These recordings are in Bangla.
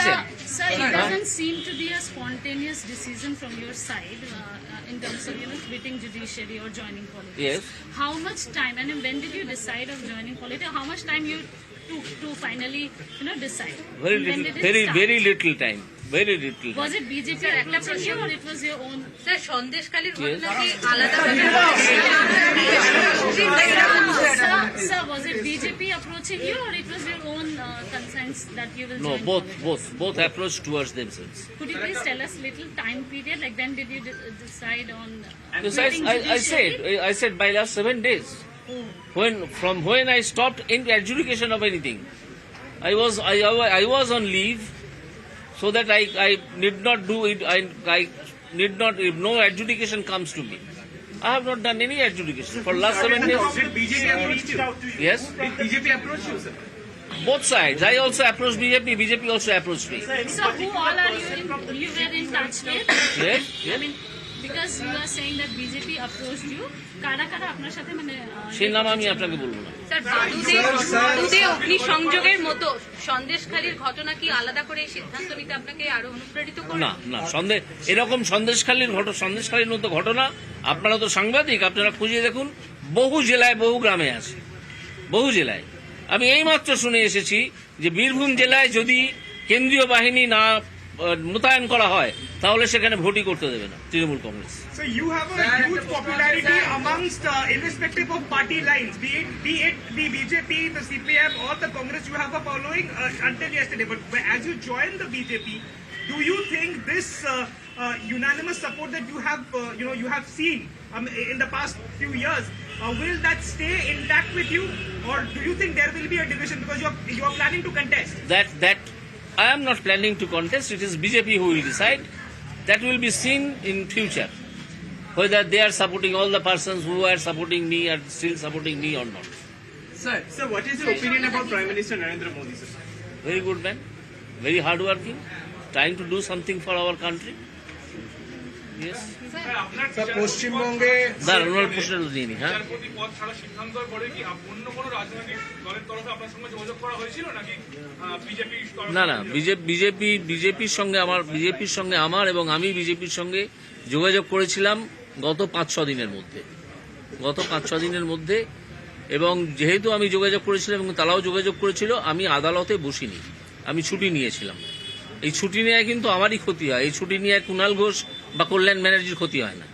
গেছেন? Sir, it doesn't seem to be a spontaneous decision from your side in terms of quitting judiciary or joining politics. Yes. How much time, and when did you decide of joining politics? How much time you took to finally decide? Very When little, did it start? very little time. Very little time. Was it BJP approaching you or it was your own? Sir সন্দেশখালীর Yes. ঘটনা কি আলাদাভাবে Sir, was it BJP approaching you or it was your own concerns that you will No, join both approach towards themselves. Could you please tell us little time period, like when did you decide on Yes, quitting judiciary? I said by last 7 days. From when I stopped in adjudication of anything, I was on leave, so that I need not do it. I need not, if no adjudication comes to me. I have not done any adjudication for last 7 days. Did BJP approach you? Yes, Did BJP approach you, sir? both sides. I also approached BJP. BJP also approached me. So who all are you were in touch with? Yes, I yes. mean, because you are saying that BJP approached you, কারা কারা আপনার সাথে মানে সেই নাম আমি আপনাকে বলবো না। স্যার বাদুদে অগ্নিসংযোগের মতো সন্দেশখালীর ঘটনা কি আলাদা করে এই সিদ্ধান্ত নিতে আপনাকে আরো অনুপ্রাণিত করবে? না না, এরকম সন্দেশখালীর মতো ঘটনা, আপনারা তো সাংবাদিক, আপনারা খুঁজে দেখুন, বহু জেলায় বহু গ্রামে আছে, বহু জেলায়। আমি এইমাত্র শুনে এসেছি যে বীরভূম জেলায় যদি কেন্দ্রীয় বাহিনী না মোতায়েন করা হয় তাহলে সেখানে ভোটই করতে দেবে না Trinamool Congress. So you have a huge popularity amongst, irrespective of party lines, be it the BJP, the CPM, or the Congress. You have a following until yesterday. But as you join the BJP, do you think this unanimous support that you have, you have seen in the past few years, will that stay intact with you, or do you think there will be a division because you are planning to contest? That I am not planning to contest. It is BJP who will decide. That will be seen in future, whether they are supporting, all the persons who are supporting me are still supporting me or not. Sir, what is your opinion about Prime Minister Narendra Modi, sir? Very good man, very hardworking, trying to do something for our country. Yes. Sir পশ্চিমবঙ্গে দাঁড়ান, ওনার প্রশ্নটা দিয়ে নি। হ্যাঁ, বিচারপতি পদ ছাড়া সিদ্ধান্তের পরে কি অন্য কোনো রাজনৈতিক দলের তরফে আপনার সঙ্গে যোগাযোগ করা হয়েছিল নাকি বিজেপি? না, বিজেপির সঙ্গে আমার এবং আমি বিজেপির সঙ্গে যোগাযোগ করেছিলাম গত 5-6 দিনের মধ্যে, এবং যেহেতু আমি যোগাযোগ করেছিলাম এবং তারাও যোগাযোগ করেছিল, আমি আদালতে বসিনি, আমি ছুটি নিয়েছিলাম। এই ছুটি নেওয়া কিন্তু আমারই ক্ষতি হয়, এই ছুটি নিয়ে কুণাল ঘোষ বা কল্যাণ ব্যানার্জির ক্ষতি হয় না,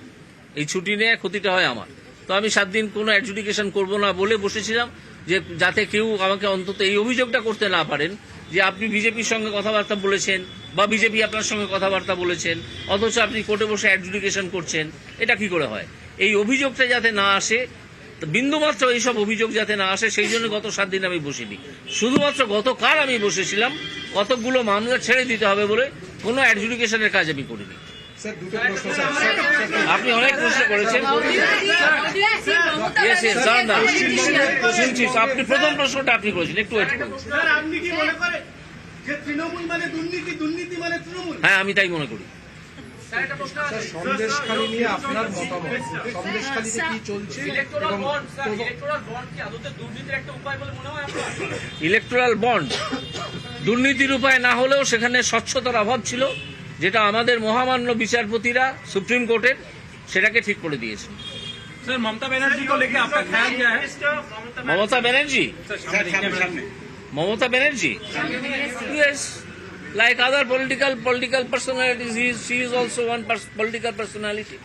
এই ছুটি নেওয়া ক্ষতিটা হয় আমার। তো আমি 7 দিন কোনো অ্যাডজুডিকেশন করব না বলে বসেছিলাম, যে যাতে কেউ আমাকে অন্তত এই অভিযোগটা করতে না পারেন যে আপনি বিজেপির সঙ্গে কথাবার্তা বলেছেন বা বিজেপি আপনার সঙ্গে কথাবার্তা বলেছেন, অথচ আপনি কোর্টে বসে অ্যাডজুডিকেশন করছেন। এটা কি করে হয়? এই অভিযোগটা যাতে না আসে, বিন্দুমাত্র এইসব অভিযোগ যাতে না আসে, সেই জন্য গত 7 দিন আমি বসিনি। শুধুমাত্র গতকাল আমি বসেছিলাম কতকগুলো মামলা ছেড়ে দিতে হবে বলে, কোনো অ্যাডজুডিকেশনের কাজ আমি করিনি। স্যার দুটো প্রশ্ন স্যার। আপনি অনেক প্রশ্ন করেছেন। আপনি প্রথম প্রশ্নটা আপনি করেছেন, একটু ওয়েট করুন। আপনি কি মনে করেন যে তৃণমূল মানে দুর্নীতি, দুর্নীতি মানে তৃণমূল? হ্যাঁ, আমি তাই মনে করি। স্যার সন্দেশখালী নিয়ে আপনার মতামত, সন্দেশখালীতে কি চলছে এবং ইলেকটোরাল বন্ড দুর্নীতির উপায় না হলেও সেখানে স্বচ্ছতার অভাব ছিল, যেটা আমাদের মহামান্য বিচারপতিরা সুপ্রিম কোর্টের সেটাকে ঠিক করে দিয়েছে। सर ममता बनर्जी को लेकर आपका ख्याल क्या है? Mamata Banerjee? Yes. Like other political personalities, she is also one political personality.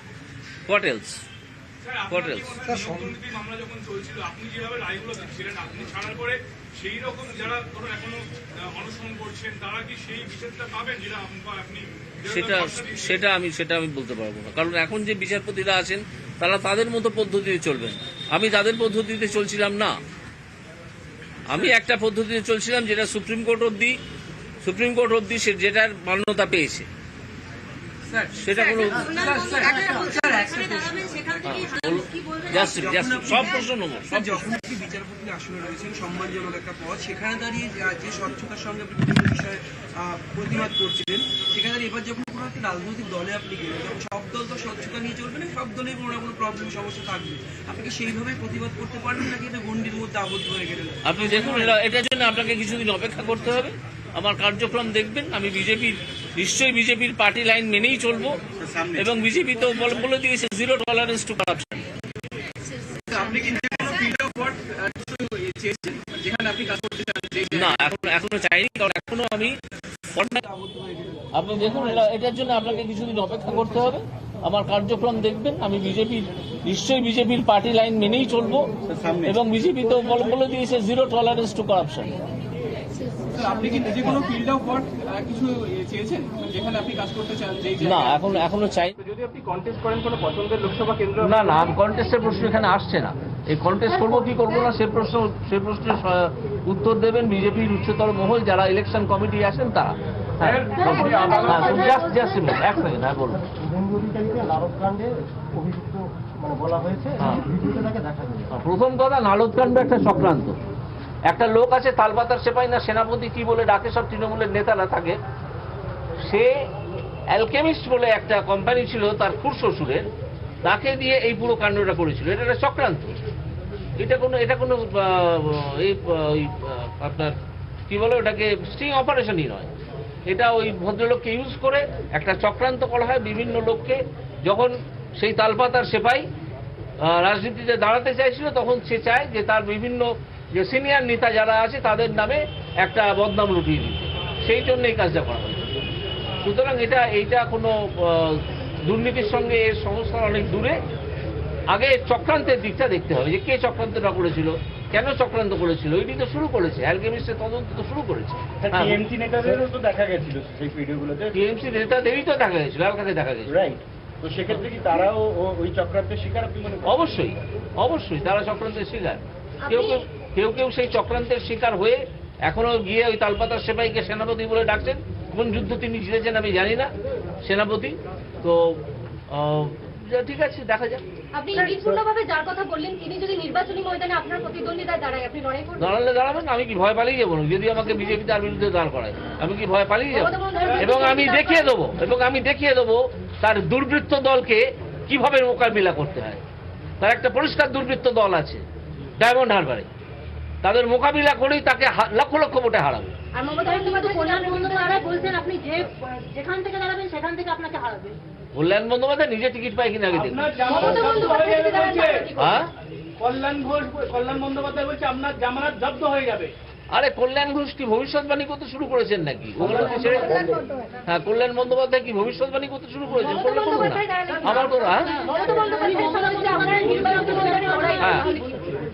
What else? What else? দুর্নীতি মামলা যখন চলছিল, আপনি যেভাবে রায়গুলো দিচ্ছিলেন, আপনি ছাড়ার পরে সেই রকম যারা ধরুন এখনো অনুসরণ করছেন, তারা কি সেই বিচারটা পাবেন যেটা আপনি? সেটা আমি বলতে পারবো না, কারণ এখন যে বিচারপতিরা আছেন তারা তাদের মতো পদ্ধতিতে চলবেন। আমি তাদের পদ্ধতিতে চলছিলাম না, আমি একটা পদ্ধতিতে চলছিলাম যেটা সুপ্রিম কোর্ট অবধি যেটার মান্যতা পেয়েছে, সেটা কোনো সব প্রশ্ন নেবো। বিচারপতি আসনে রয়েছেন, সম্মানজনক একটা পদ, সেখানে দাঁড়িয়ে যে স্বচ্ছতার সঙ্গে আপনি বিভিন্ন বিষয়ে প্রতিবাদ করছিলেন, সেখানে দাঁড়িয়ে এবার যখন কোনো একটা রাজনৈতিক দলে আপনি গেলেন, যখন সব দল তো স্বচ্ছতা নিয়ে চলবে না, সব দলের কোনো না কোনো প্রবলেম সমস্যা থাকবে, আপনি কি সেইভাবে প্রতিবাদ করতে পারবেন নাকি এটা গণ্ডির মধ্যে আবদ্ধ হয়ে গেলেন? আপনি দেখুন, এটার জন্য আপনাকে কিছুদিন অপেক্ষা করতে হবে। আমার কার্যক্রম দেখবেন। আমি নিশ্চয়ই বিজেপির পার্টি লাইন মেনেই চলবো, এবং বিজেপি তো বলে দিয়েছে জিরো টলারেন্স টু কারাপশন। আপনি কি যে কোনো ফিল্ড অফ ওয়ার্ক চেয়েছেন যেখানে আপনি কাজ করতে চান? না, এখনো চাইনি, কারণ এখনো আমি আপনি দেখুন, এটার জন্য আপনাকে কিছুদিন অপেক্ষা করতে হবে। আমার কার্যক্রম দেখবেন। আমি নিশ্চয়ই বিজেপির পার্টি লাইন মেনেই চলবো, এবং বিজেপি তো বলে দিয়েছে জিরো টলারেন্স টু কারাপশন। আপনি কি যে কোনো ফিল্ড অফ ওয়ার্ক কিছু চেয়েছেন যেখানে আপনি কাজ করতে চান? না, এখনো চাই। যদি আপনি কন্টেস্ট করেন কোনো পছন্দের লোকসভা কেন্দ্র? না, কন্টেস্টের প্রশ্ন এখানে আসছে না। এই কন্টেস্ট করবো কি করবো না সে প্রশ্নের উত্তর দেবেন বিজেপির উচ্চতর মহল, যারা ইলেকশন কমিটি আসেন তারা। এক সেকেন্ড, হ্যাঁ বলুন। প্রথম কথা, নালদকাণ্ড একটা চক্রান্ত। একটা লোক আছে তালপাতার সেপাই না সেনাপতি কি বলে ডাকে সব তৃণমূলের নেতারা থাকে, সে অ্যালকেমিস্ট বলে একটা কোম্পানি ছিল তার খুড়শ্বশুরের, তাকে দিয়ে এই পুরো কাণ্ডটা করেছিল। এটা একটা চক্রান্ত। এটা কোনো আপনার কি বলে ওটাকে স্টিং অপারেশনই নয়। এটা ওই ভদ্রলোককে ইউজ করে একটা চক্রান্ত করা হয় বিভিন্ন লোককে। যখন সেই তালপাতার সেপাই রাজনীতিতে দাঁড়াতে চাইছিল, তখন সে চায় যে তার বিভিন্ন যে সিনিয়র নেতা যারা আছে তাদের নামে একটা বদনাম লুটিয়ে দিতে। সেই জন্য এই কাজটা করা হয়েছে। সুতরাং এইটা কোনো দুর্নীতির সঙ্গে এর সংস্থা অনেক দূরে। আগে চক্রান্তের দিকটা দেখতে হবে, যে কে চক্রান্তটা করেছিল, কেন চক্রান্ত করেছিল। ওইটি তো শুরু করেছে, অ্যালকেমিস্টের তদন্ত তো শুরু করেছে। টিএমসি নেতাদেরও তো দেখা গেছিল সেই ভিডিওগুলোতে। টিএমসি নেতাদেরই তো দেখা গেছিল, আর কাছে দেখা গেছিল। রাইট। তো সেক্ষেত্রে কি তারাও ওই চক্রান্তের শিকার আপনি মনে করেন? অবশ্যই তারা চক্রান্তের শিকার। কেউ সেই চক্রান্তের শিকার হয়ে এখনো গিয়ে ওই তালপাতার সেপাইকে সেনাপতি বলে ডাকছেন। কোন যুদ্ধ তিনি জিতেছেন আমি জানি না, সেনাপতি তো। ঠিক আছে, দেখা যাক। আপনি ইঙ্গিতপূর্ণভাবে যার কথা বললেন, তিনি যদি নির্বাচনী ময়দানে আপনার প্রতিদ্বন্দ্বিতায় দাঁড়ায়, আপনি লড়াই করবেন? দাঁড়াবেন। আমি কি ভয় পালিয়ে যাবো? যদি আমাকে বিজেপি তার বিরুদ্ধে দাঁড় করায়, আমি কি ভয় পালিয়ে যাবো? এবং আমি দেখিয়ে দেবো তার দুর্বৃত্ত দলকে কিভাবে মোকাবিলা করতে হয়। তার একটা পরিষ্কার দুর্বৃত্ত দল আছে ডায়মন্ড হারবারে। তাদের মোকাবিলা করেই তাকে লক্ষ লক্ষ ভোটে হারাবে। আর মমতা বন্দ্যোপাধ্যায় কল্যাণ বন্দ্যোপাধ্যায় বলছেন আপনি যেখান থেকে দাঁড়াবেন সেখান থেকে আপনাকে হারাবে। কল্যাণ বন্দ্যোপাধ্যায় নিজে টিকিট পায় কিনা আগে দেখুন। কল্যাণ বন্দ্যোপাধ্যায় বলছে আপনার জামানত জব্দ হয়ে যাবে। আরে কল্যাণ ঘোষ কি ভবিষ্যৎবাণী করতে শুরু করেছেন নাকি? হ্যাঁ, কল্যাণ বন্দ্যোপাধ্যায় কি ভবিষ্যৎবাণী করতে শুরু করেছেন? আমার কোনো হ্যাঁ,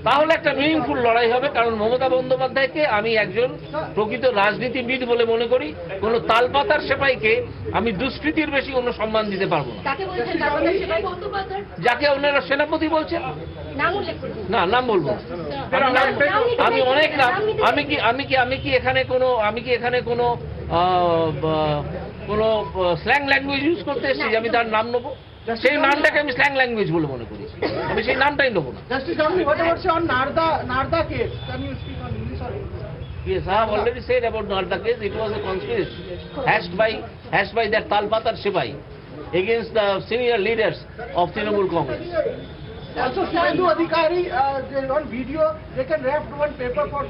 তাহলে একটা মিনিংফুল লড়াই হবে। কারণ মমতা বন্দ্যোপাধ্যায়কে আমি একজন প্রকৃত রাজনীতিবিদ বলে মনে করি। কোন তালপাতার সেপাইকে আমি দুষ্কৃতির বেশি কোনো সম্মান দিতে পারবো না। যাকে ওনারা সেনাপতি বলছেন, না নাম বলবো না। আমি অনেক নাম। আমি কি এখানে কোনো স্ল্যাং ল্যাঙ্গুয়েজ ইউজ করতে এসেছি যে আমি তার নাম নেবো? সেই নামটাকে আমি স্ল্যাং ল্যাঙ্গুয়েজ বলে মনে করি। আমি সেই নামটাই নেবো না। Yes, I have already said about Narda case. It was a conspiracy hatched by that Talpatar Sipai against the senior leaders of Trinamool Congress. Also, Sandhu Adhikari, on video, they can wrap one paper for.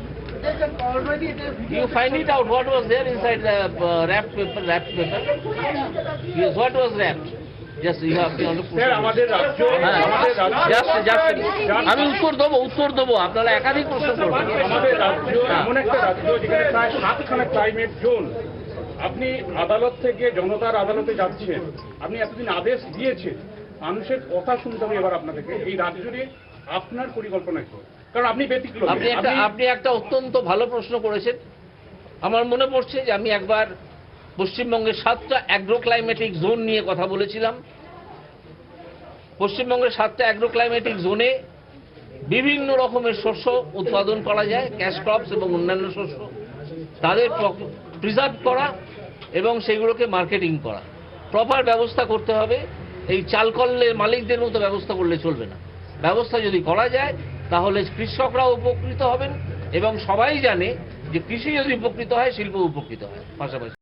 They can already. You find it out what was there inside the wrapped paper. Yes, what was wrapped? Just you have to sir আমাদের রাজ্য আমি উত্তর দেবো আপনারা একাধিক প্রশ্ন করবেন। আমাদের রাজ্য এমন একটা রাজ্য যেখানে প্রায় 7খানা ক্লাইমেট জোন। আপনি আদালত থেকে জনতার আদালতে যাচ্ছেন, আপনি এতদিন আদেশ দিয়েছেন, মানুষের কথা শুনতে হবে এবার আপনাদেরকে। এই রাজ্য নিয়ে আপনার পরিকল্পনা কি? কারণ আপনি ব্যতিক্রম। আপনি একটা অত্যন্ত ভালো প্রশ্ন করেছেন। আমার মনে পড়ছে যে আমি একবার পশ্চিমবঙ্গের 7টা অ্যাগ্রো ক্লাইমেটিক জোন নিয়ে কথা বলেছিলাম। পশ্চিমবঙ্গের 7টা অ্যাগ্রো ক্লাইমেটিক জোনে বিভিন্ন রকমের শস্য উৎপাদন করা যায়, ক্যাশ ক্রপস এবং অন্যান্য শস্য, তাদের প্রিজার্ভ করা এবং সেগুলোকে মার্কেটিং করা, প্রপার ব্যবস্থা করতে হবে। এই চালকলের মালিকদের মতো ব্যবস্থা করলে চলবে না। ব্যবস্থা যদি করা যায় তাহলে কৃষকরাও উপকৃত হবেন এবং সবাই জানে যে কৃষি যদি উপকৃত হয় শিল্প উপকৃত হয় পাশাপাশি।